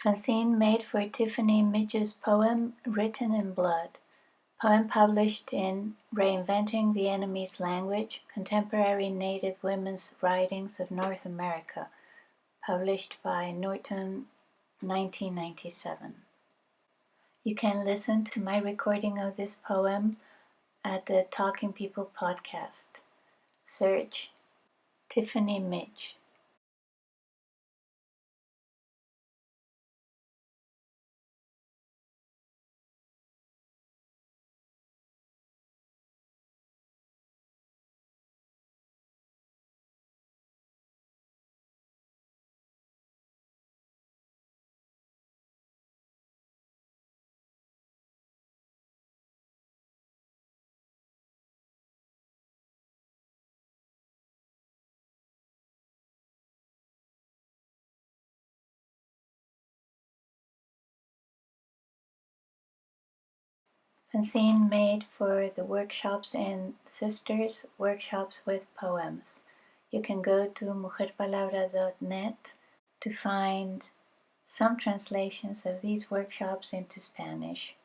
Fanzine made for Tiffany Midge's poem Written in Blood. Poem published in Reinventing the Enemy's Language, Contemporary Native Women's Writings of North America, published by Norton, 1997. You can listen to my recording of this poem at the Talking People podcast. Search Tiffany Midge. Fanzine made for the workshops in Sisters Workshops with Poems. You can go to mujerpalabra.net to find some translations of these workshops into Spanish.